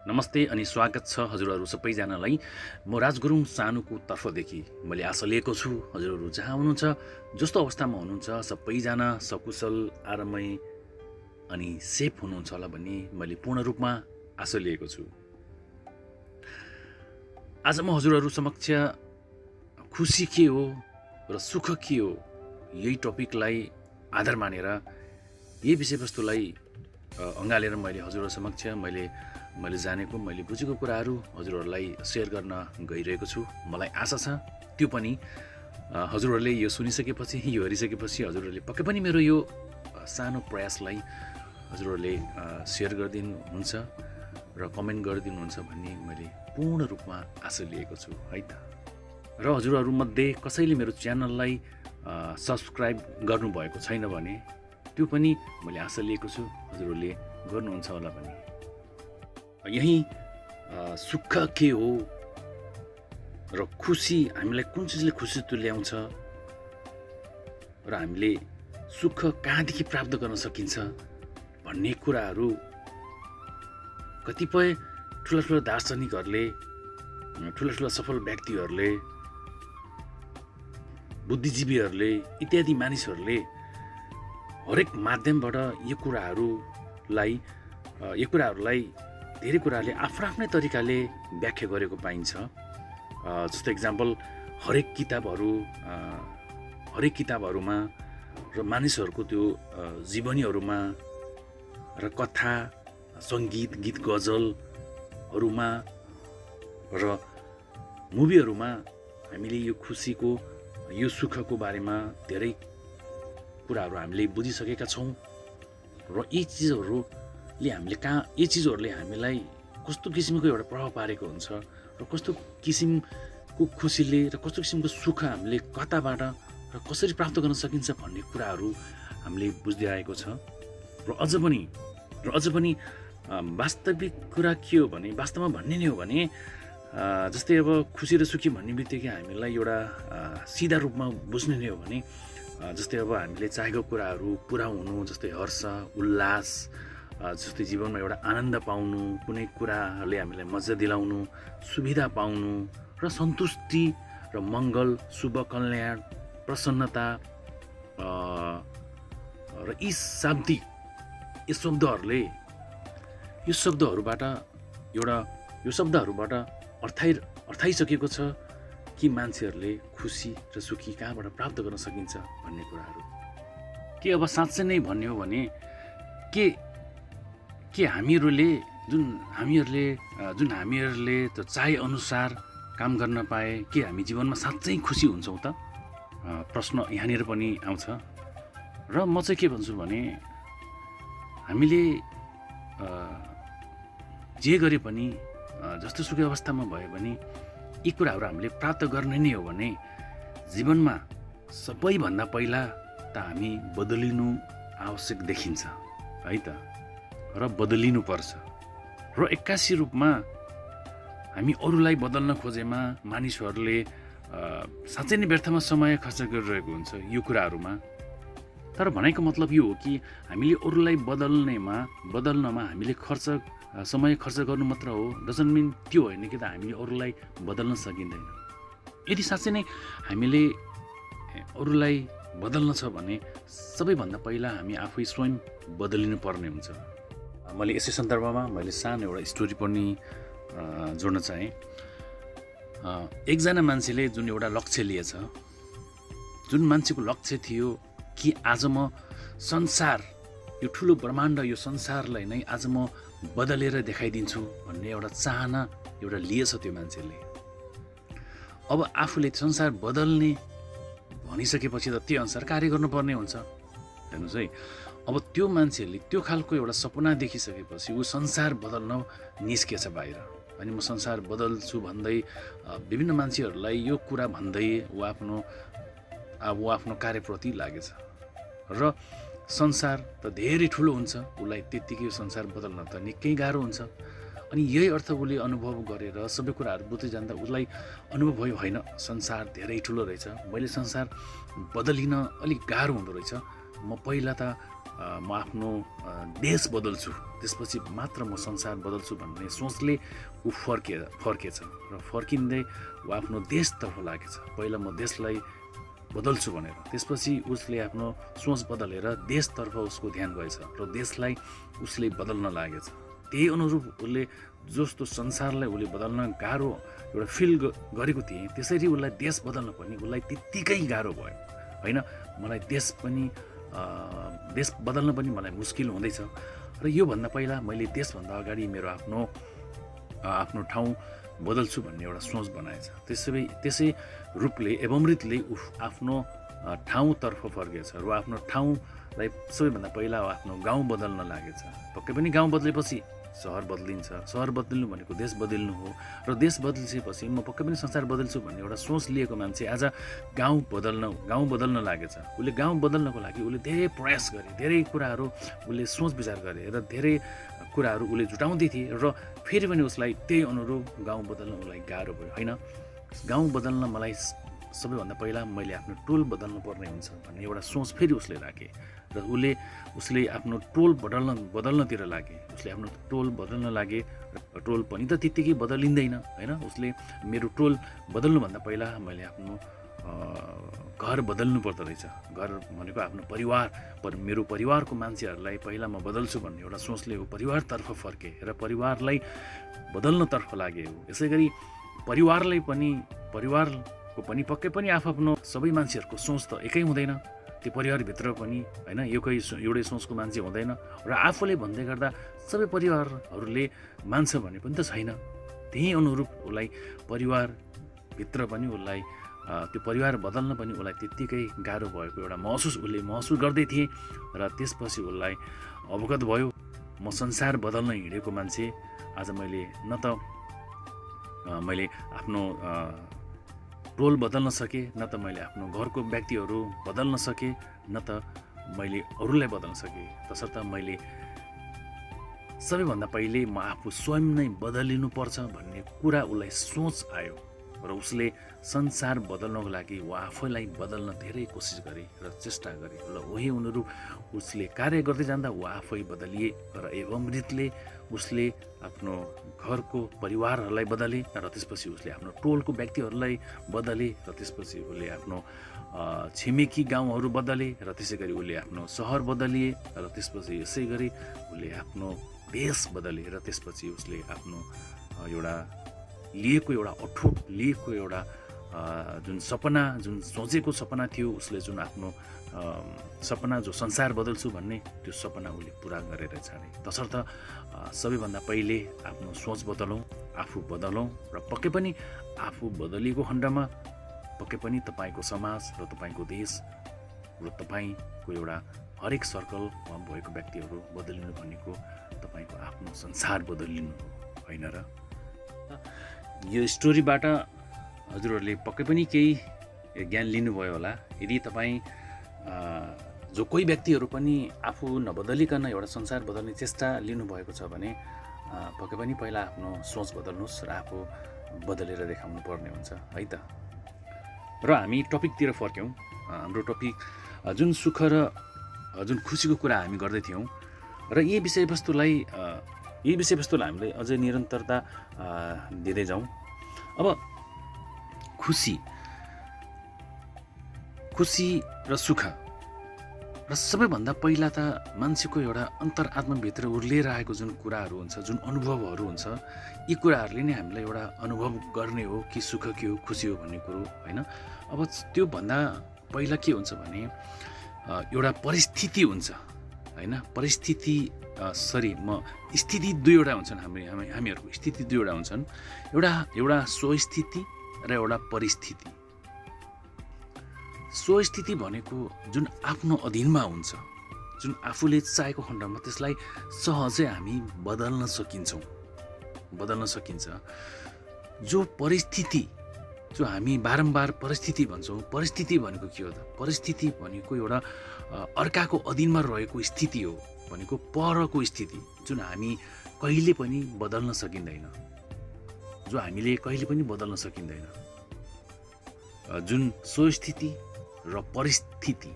नमस्ते अनि स्वागत छ हजुरहरू सबैजनालाई। म राजगुरुङ सानुको तर्फदेखि मैले आशा लिएको छु हजुरहरू जहाँ हुनुहुन्छ, जस्तो अवस्थामा हुनुहुन्छ, सबैजना सकुशल आरामै अनि सेफ हुनुहुन्छ होला भन्ने मैले पूर्ण रूपमा आशा लिएको छु। आज म हजुरहरू समक्ष खुसी के हो र सुख के हो यही टपिकलाई आधार मानेर यही विषयवस्तुलाई अँगालेर मैले हजुरहरू समक्ष मैले जानेको, मैले बुझेको कुराहरू हजुरहरूलाई सेयर गर्न गइरहेको छु। मलाई आशा छ त्यो पनि हजुरहरूले यो सुनिसकेपछि, यो हेरिसकेपछि हजुरहरूले पक्कै पनि मेरो यो सानो प्रयासलाई हजुरहरूले सेयर गरिदिनुहुन्छ र कमेन्ट गरिदिनुहुन्छ भन्ने मैले पूर्ण रूपमा आशा लिएको छु है त। र हजुरहरूमध्ये कसैले मेरो च्यानललाई सब्सक्राइब गर्नुभएको छैन भने त्यो पनि मैले आशा लिएको छु हजुरहरूले गर्नुहुन्छ होला भने। यही सुख के हो र खुसी, हामीलाई कुन चिजले खुसी तुल्याउँछ र हामीले सुख कहाँदेखि प्राप्त गर्न सकिन्छ भन्ने कुराहरू कतिपय ठुला दार्शनिकहरूले, ठुला सफल व्यक्तिहरूले, बुद्धिजीवीहरूले इत्यादि मानिसहरूले हरेक माध्यमबाट यो कुराहरूलाई धेरै कुराहरूले आफ्नै तरिकाले व्याख्या गरेको पाइन्छ। जस्तो इक्जाम्पल हरेक किताबहरूमा र मानिसहरूको त्यो जीवनीहरूमा र कथा, सङ्गीत, गीत गजलहरूमा र मुभीहरूमा हामीले यो खुसीको, यो सुखको बारेमा धेरै कुराहरू हामीले बुझिसकेका छौँ र यी चिजहरूले हामीलाई कस्तो किसिमको एउटा प्रभाव पारेको हुन्छ र कस्तो किसिमको खुसीले र कस्तो किसिमको सुख हामीले कताबाट र कसरी प्राप्त गर्न सकिन्छ भन्ने कुराहरू हामीले बुझ्दै आएको छ। र अझ पनि वास्तविक कुरा के हो भने, वास्तवमा भन्ने नै हो भने जस्तै अब खुसी र सुखी भन्ने बित्तिकै हामीलाई एउटा सिधा रूपमा बुझ्ने नै हो भने जस्तै अब हामीले चाहेको कुराहरू पुरा हुनु, जस्तै हर्ष, उल्लास, जस्तै जीवनमा एउटा आनन्द पाउनु, कुनै कुराहरूले हामीलाई मजा दिलाउनु, सुविधा पाउनु र सन्तुष्टि र मङ्गल, शुभ कल्याण, प्रसन्नता र यी शब्दहरूबाट अर्थाइसकेको छ कि मान्छेहरूले खुसी र सुखी कहाँबाट प्राप्त गर्न सकिन्छ भन्ने कुराहरू। के अब साँच्चै नै भन्ने हो भने के हामीहरूले त्यो चाहे अनुसार काम गर्न पाए के हामी जीवनमा साँच्चै खुसी हुन्छौँ त? प्रश्न यहाँनिर पनि आउँछ। र म चाहिँ के भन्छु भने हामीले जे गरे पनि, जस्तो सुकै अवस्थामा भयो भने यी कुराहरू हामीले प्राप्त गर्ने नै हो भने जीवनमा सबैभन्दा पहिला त हामी बदलिनु आवश्यक देखिन्छ है त, र बदलिनु पर्छ। र एक्कासी रूपमा हामी अरूलाई बदल्न खोजेमा मानिसहरूले साँच्चै नै व्यर्थमा समय खर्च गरिरहेको हुन्छ यो कुराहरूमा। तर भनेको मतलब यो हो कि हामीले अरूलाई बदल्नमा हामीले समय खर्च गर्नु मात्र हो, डजन्ट मिन त्यो होइन कि त हामीले अरूलाई बदल्न सकिँदैन। यदि साँच्चै नै हामीले अरूलाई बदल्न छ भने सबैभन्दा पहिला हामी आफै स्वयं बदलिनु पर्ने हुन्छ। मैले यसै सन्दर्भमा सानो एउटा स्टोरी पनि जोड्न चाहेँ। एकजना मान्छेले जुन एउटा लक्ष्य लिएछ, जुन मान्छेको लक्ष्य थियो कि आज म संसार, यो ठुलो ब्रह्माण्ड, यो संसारलाई नै आज म बदलेर देखाइदिन्छु भन्ने एउटा चाहना एउटा लिएछ त्यो मान्छेले। अब आफूले संसार बदल्ने भनिसकेपछि त त्यो अनुसार कार्य गर्नुपर्ने हुन्छ। हेर्नुहोस् है, अब त्यो मान्छेले त्यो खालको एउटा सपना देखिसकेपछि ऊ संसार बदल्न निस्केछ बाहिर। अनि म संसार बदल्छु भन्दै विभिन्न मान्छेहरूलाई यो कुरा भन्दै ऊ आफ्नो कार्यप्रति लागेछ। र संसार त धेरै ठुलो हुन्छ, उसलाई त्यत्तिकै संसार बदल्न त निकै गाह्रो हुन्छ। अनि यही अर्थ उसले अनुभव गरेर सबै कुराहरू बुझ्दै जाँदा उसलाई अनुभव भयो, होइन संसार धेरै ठुलो रहेछ, मैले संसार बदलिन अलिक गाह्रो हुँदो रहेछ, म पहिला त म आफ्नो देश बदल्छु, त्यसपछि मात्र म संसार बदल्छु भन्ने सोचले ऊ फर्केछ र फर्किँदै ऊ आफ्नो देशतर्फ लागेछ। पहिला म देशलाई बदल्छु भनेर, त्यसपछि उसले आफ्नो सोच बदलेर देशतर्फ उसको ध्यान गएछ र देशलाई उसले बदल्न लागेछ। त्यही अनुरूप उसले जस्तो संसारलाई उसले बदल्न गाह्रो एउटा फिल गरेको थिएँ, त्यसरी उसलाई देश बदल्न पनि उसलाई त्यत्तिकै गाह्रो भयो होइन। मलाई देश बदल्न पनि मलाई मुस्किल हुँदैछ र योभन्दा पहिला मैले देशभन्दा अगाडि मेरो आफ्नो ठाउँ बदल्छु भन्ने एउटा सोच बनाएछ। त्यसै रूपले एवमृतले आफ्नो ठाउँतर्फ फर्केछ र आफ्नो ठाउँलाई सबैभन्दा पहिला आफ्नो गाउँ बदल्न लागेछ। पक्कै पनि गाउँ बदलेपछि सहर बदलिन्छ, सहर बदल्नु भनेको देश बदल्नु हो र देश बदलिसकेपछि म पक्कै पनि संसार बदल्छु भन्ने एउटा सोच लिएको मान्छे आज गाउँ बदल्न लागेछ। उसले गाउँ बदल्नको लागि उसले धेरै प्रयास गरे, धेरै कुराहरू उसले सोच विचार गरे र धेरै कुराहरू उसले जुटाउँदै थिए र फेरि पनि उसलाई त्यही अनुरूप गाउँ बदल्न उसलाई गाह्रो भयो होइन। गाउँ बदल्न मलाई सबैभन्दा पहिला मैले आफ्नो टोल बदल्नु पर्ने हुन्छ भन्ने एउटा सोच फेरि उसले राखे र उसले आफ्नो टोल बदल्नतिर लागे। उसले आफ्नो टोल बदल्न लागे र टोल पनि त त्यत्तिकै बदलिँदैन होइन। उसले मेरो टोल बदल्नुभन्दा पहिला मैले आफ्नो घर बदल्नु पर्दो रहेछ। घर भनेको आफ्नो परिवार, मेरो परिवारको मान्छेहरूलाई पहिला म बदल्छु भन्ने एउटा सोचले ऊ परिवारतर्फ फर्के र परिवारलाई बदल्नतर्फ लागे। यसै गरी परिवारको पनि पक्कै पनि आफ्नो सबै मान्छेहरूको सोच त एकै हुँदैन, त्यो परिवारभित्र पनि होइन एउटै सोचको मान्छे हुँदैन र आफूले भन्दै गर्दा सबै परिवारहरूले मान्छ भन्ने पनि त छैन। त्यही अनुरूप उसलाई परिवारभित्र पनि उसलाई त्यो परिवार बदल्न पनि उसलाई त्यत्तिकै गाह्रो भएको एउटा उसले महसुस गर्दै थिए र त्यसपछि उसलाई अवगत भयो म संसार बदल्न हिँडेको मान्छे। आज मैले न त मैले आफ्नो टोल बदल्न सकेँ, न त मैले आफ्नो घरको व्यक्तिहरू बदल्न सकेँ, न त मैले अरूलाई बदल्न सकेँ। तसर्थ मैले सबैभन्दा पहिले म आफू स्वयं नै बदलिनुपर्छ भन्ने कुरा उसलाई सोच आयो र उसले संसार बदल्नको लागि ऊ आफैलाई बदल्न धेरै कोसिस गरे र चेष्टा गरे र उही अनुरूप उसले कार्य गर्दै जाँदा ऊ आफै बदलिए र एवमृतले उसले आफ्नो घरको परिवारहरूलाई बदले र त्यसपछि उसले आफ्नो टोलको व्यक्तिहरूलाई बदले र त्यसपछि उसले आफ्नो छिमेकी गाउँहरू बदले र त्यसै गरी उसले आफ्नो सहर बदलिए र त्यसपछि यसै गरी उसले आफ्नो देश बदले र त्यसपछि उसले आफ्नो अठोट लिएको एउटा जुन सोचेको सपना थियो, उसले जुन आफ्नो सपना जो संसार बदल्छु भन्ने त्यो सपना उसले पुरा गरेर छाडे। तसर्थ सबैभन्दा पहिले आफ्नो सोच बदलौँ, आफू बदलौँ र पक्कै पनि आफू बदलिएको खण्डमा पक्कै पनि तपाईँको समाज र तपाईँको देश र तपाईँको एउटा हरेक सर्कलमा भएको व्यक्तिहरू बदलिनु भनेको तपाईँको आफ्नो संसार बदलिनु होइन र। यो स्टोरीबाट हजुरहरूले पक्कै पनि केही ज्ञान लिनुभयो होला। यदि तपाईँ जो कोही व्यक्तिहरू पनि आफू नबदलिकन एउटा संसार बदल्ने चेष्टा लिनुभएको छ भने पक्कै पनि पहिला आफ्नो सोच बदल्नुहोस् र आफू बदलेर देखाउनु पर्ने हुन्छ है त। र हामी टपिकतिर फर्क्यौँ। हाम्रो टपिक जुन सुख र जुन खुसीको कुरा हामी गर्दै थियौँ र यी विषयवस्तुलाई हामीले अझै निरन्तरता दिँदै जाउँ। अब खुसी र सुख र सबैभन्दा पहिला त मान्छेको एउटा अन्तरात्माभित्र उर्लिएर आएको जुन कुराहरू हुन्छ, जुन अनुभवहरू हुन्छ, यी कुराहरूले नै हामीलाई एउटा अनुभव गर्ने हो कि सुख के हो, खुसी हो भन्ने कुरो होइन। अब त्योभन्दा पहिला के हुन्छ भने एउटा परिस्थिति हुन्छ होइन। स्थिति दुईवटा हुन्छन्। हामीहरूको स्थिति दुईवटा हुन्छन्, एउटा स्वस्थिति र एउटा परिस्थिति। स्वस्थिति भनेको जुन आफ्नो अधीनमा हुन्छ, जुन आफूले चाहेको खण्डमा त्यसलाई सहजै हामी बदल्न सकिन्छ। जो परिस्थिति, जो हामी बारम्बार परिस्थिति भन्छौँ, परिस्थिति भनेको के हो त? परिस्थिति भनेको एउटा अर्काको अधीनमा रहेको स्थिति हो, भनेको परको स्थिति जुन हामी कहिले पनि बदल्न सकिँदैन। जुन स्वस्थिति र परिस्थिति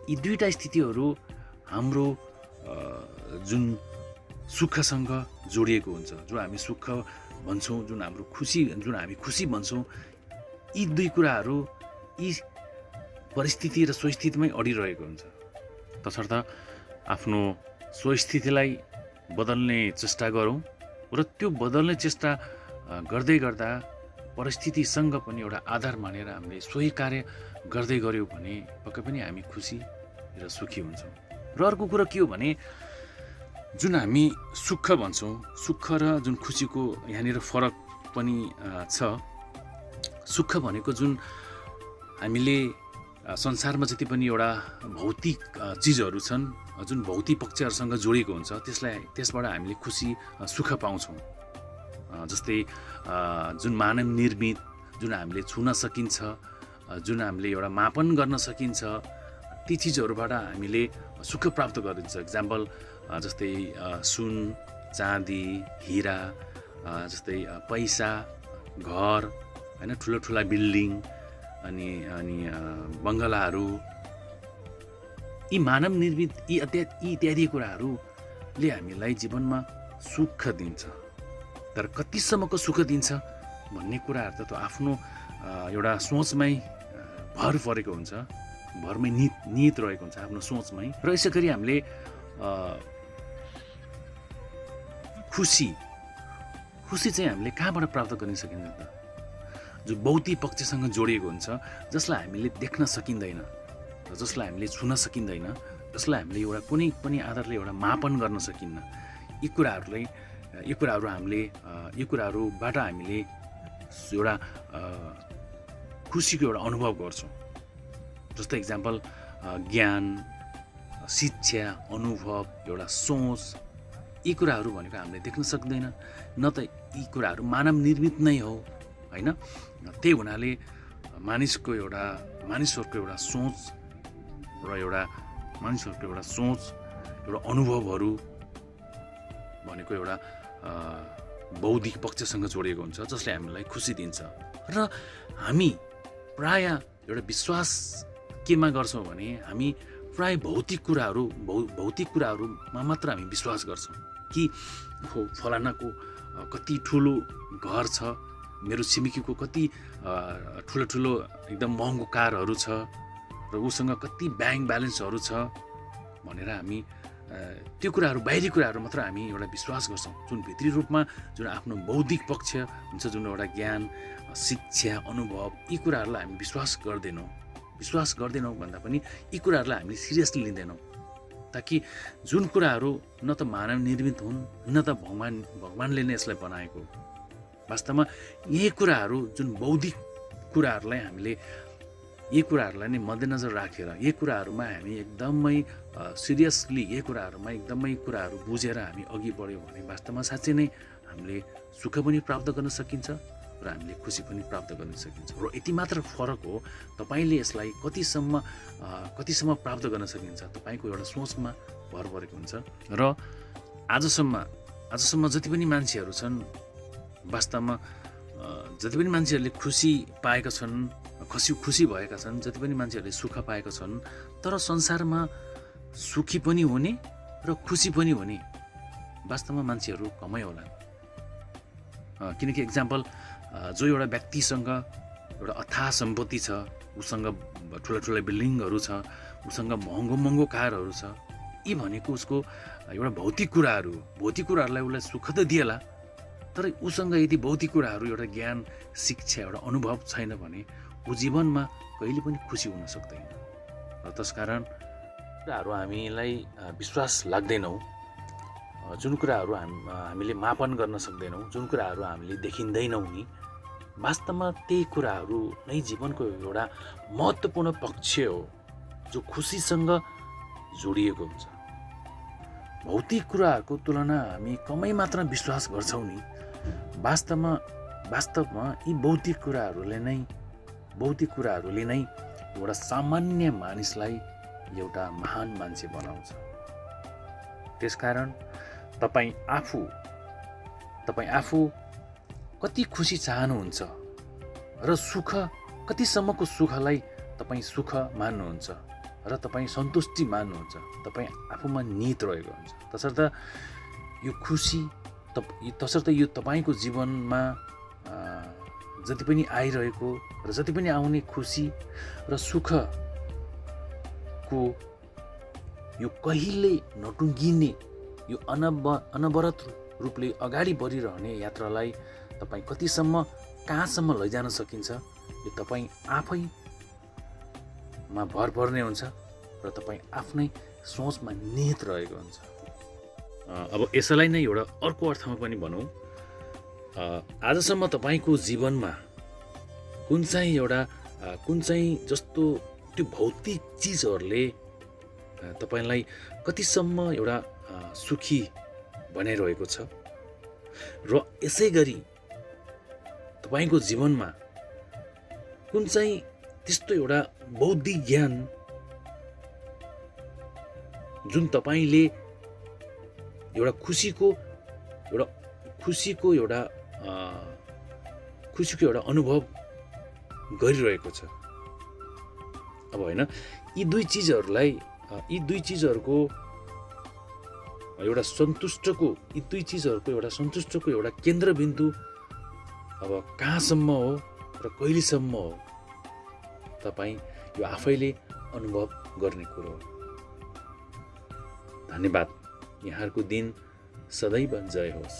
यी दुईटा स्थितिहरू हाम्रो जुन सुखसँग जोडिएको हुन्छ, जो हामी सुख भन्छौँ, जुन हामी खुसी भन्छौँ, यी दुई कुराहरू यी परिस्थिति र स्वस्थितिमै अडिरहेको हुन्छ। तसर्थ आफ्नो स्वस्थितिलाई बदल्ने चेष्टा गरौँ र त्यो बदल्ने चेष्टा गर्दै गर्दा परिस्थितिसँग पनि एउटा आधार मानेर हामीले सोही कार्य गर्दै गऱ्यौँ भने पक्कै पनि हामी खुसी र सुखी हुन्छौँ। र अर्को कुरा के हो भने जुन हामी सुख भन्छौँ, सुख र जुन खुसीको यहाँनिर फरक पनि छ। सुख भनेको जुन हामीले संसारमा जति पनि एउटा भौतिक चिजहरू छन्, जुन भौतिक पक्षहरूसँग जोडिएको हुन्छ, त्यसबाट हामीले खुसी सुख पाउँछौँ। जस्तै जुन मानव निर्मित, जुन हामीले छुन सकिन्छ, जुन हामीले एउटा मापन गर्न सकिन्छ, ती चिजहरूबाट हामीले सुख प्राप्त गरिन्छ। इक्जाम्पल जस्तै सुन, चाँदी, हिरा, जस्तै पैसा, घर, होइन, ठुला ठुला बिल्डिङ अनि बङ्गलाहरू, यी मानव निर्मित यी इत्यादि कुराहरूले हामीलाई जीवनमा सुख दिन्छ। तर कतिसम्मको सुख दिन्छ भन्ने कुराहरू त आफ्नो एउटा सोचमै भर परेको हुन्छ, भरमै निहित रहेको हुन्छ आफ्नो सोचमै। र यसै गरी हामीले खुसी चाहिँ हामीले कहाँबाट प्राप्त गर्न सकिन्छ त? जो भौतिक पक्षसँग जोडिएको हुन्छ, जसलाई हामीले देख्न सकिँदैन, जसलाई हामीले छुन सकिँदैन, जसलाई हामीले एउटा कुनै पनि आधारले एउटा मापन गर्न सकिन्न। यी कुराहरूबाट हामीले एउटा खुसीको एउटा अनुभव गर्छौँ। जस्तै इक्जाम्पल ज्ञान, शिक्षा, अनुभव, एउटा सोच, यी कुराहरू भनेको हामीले देख्न सक्दैन, न त यी कुराहरू मानव निर्मित नै हो, होइन? त्यही हुनाले मानिसहरूको एउटा सोच र एउटा अनुभवहरू भनेको एउटा बौद्धिक पक्षसँग जोडिएको हुन्छ, जसले हामीलाई खुसी दिन्छ। र हामी प्राय एउटा विश्वास केमा गर्छौँ भने हामी प्राय भौतिक कुराहरूमा मात्र हामी विश्वास गर्छौँ कि फलानाको कति ठुलो घर छ, मेरो छिमेकीको कति ठुलो एकदम महँगो कारहरू छ, र उसँग कति ब्याङ्क ब्यालेन्सहरू छ भनेर हामी त्यो कुराहरू, बाहिरी कुराहरू मात्र हामी एउटा विश्वास गर्छौँ। जुन भित्री रूपमा जुन आफ्नो बौद्धिक पक्ष हुन्छ, जुन एउटा ज्ञान, शिक्षा, अनुभव, यी कुराहरूलाई हामी विश्वास गर्दैनौँ भन्दा पनि यी कुराहरूलाई हामीले सिरियसली लिँदैनौँ। ताकि जुन कुराहरू न त मानव निर्मित हुन्, न त भगवानले नै यसलाई बनाएको। वास्तवमा यही कुराहरू, जुन बौद्धिक कुराहरूलाई हामीले यी कुराहरूलाई नै मध्यनजर राखेर, यी कुराहरूमा हामी एकदमै सिरियसली, यी कुराहरूमा एकदमै कुराहरू बुझेर हामी अघि बढ्यौँ भने वास्तवमा साँच्चै नै हामीले सुख पनि प्राप्त गर्न सकिन्छ र हामीले खुसी पनि प्राप्त गर्न सकिन्छ। र यति मात्र फरक हो, तपाईँले यसलाई कतिसम्म प्राप्त गर्न सकिन्छ तपाईँको एउटा सोचमा भर परेको हुन्छ। र आजसम्म जति पनि मान्छेहरू छन्, वास्तवमा जति पनि मान्छेहरूले खुसी पाएका छन्, खुसी भएका छन्, जति पनि मान्छेहरूले सुख पाएका छन्, तर संसारमा सुखी पनि हुने र खुसी पनि हुने वास्तवमा मान्छेहरू कमै होला। किनकि इक्जाम्पल जो एउटा व्यक्तिसँग एउटा अथाह सम्पत्ति छ, उसँग ठुला बिल्डिङहरू छ, उसँग महँगो कारहरू छ, यी भनेको उसको एउटा भौतिक कुराहरूलाई उसलाई सुख त दिएला, तर उसँग यदि भौतिक कुराहरू, एउटा ज्ञान, शिक्षा, एउटा अनुभव छैन भने ऊ जीवनमा कहिले पनि खुसी हुन सक्दैन। र त्यसकारण कुराहरू हामीलाई विश्वास लाग्दैनौँ, जुन कुराहरू हामीले मापन गर्न सक्दैनौँ, जुन कुराहरू हामीले देखिँदैनौँ नि, वास्तवमा त्यही कुराहरू नै जीवनको एउटा महत्त्वपूर्ण पक्ष हो, जो खुसीसँग जोडिएको हुन्छ। भौतिक कुराहरूको तुलना हामी कमै मात्र विश्वास गर्छौँ नि, वास्तवमा यी भौतिक कुराहरूले नै एउटा सामान्य मानिसलाई एउटा महान मान्छे बनाउँछ। त्यसकारण तपाईँ आफू कति खुसी चाहनुहुन्छ र कतिसम्मको सुखलाई तपाईँ सुख मान्नुहुन्छ, र तपाईँ सन्तुष्टि मान्नुहुन्छ, तपाईँ आफूमा निहित रहेको हुन्छ। तसर्थ यो खुसी तसर्थ यो तपाईँको जीवनमा जति पनि आइरहेको र जति पनि आउने खुसी र सुखको यो कहिले नटुङ्गिने यो अनवरत रूपले अगाडि बढिरहने यात्रालाई तपाईँ कतिसम्म कहाँसम्म लैजान सकिन्छ यो तपाईँ आफैमा भर पर्ने हुन्छ र तपाईँ आफ्नै सोचमा निहित रहेको हुन्छ। अब यसैलाई नै एउटा अर्को अर्थमा पनि भनौँ, आजसम्म तपाईँको जीवनमा कुन चाहिँ जस्तो त्यो भौतिक चिजहरूले तपाईँलाई कतिसम्म एउटा सुखी बनाइरहेको छ र यसै गरी तपाईँको जीवनमा कुन चाहिँ त्यस्तो एउटा बौद्धिक ज्ञान जुन तपाईँले एउटा खुसीको एउटा अनुभव गरिरहेको छ। अब होइन, यी दुई चिजहरूको एउटा सन्तुष्टको एउटा केन्द्रबिन्दु अब कहाँसम्म हो र कहिलेसम्म हो तपाईँ यो आफैले अनुभव गर्ने कुरो हो। धन्यवाद। यहाँहरूको दिन सदैव जय होस्।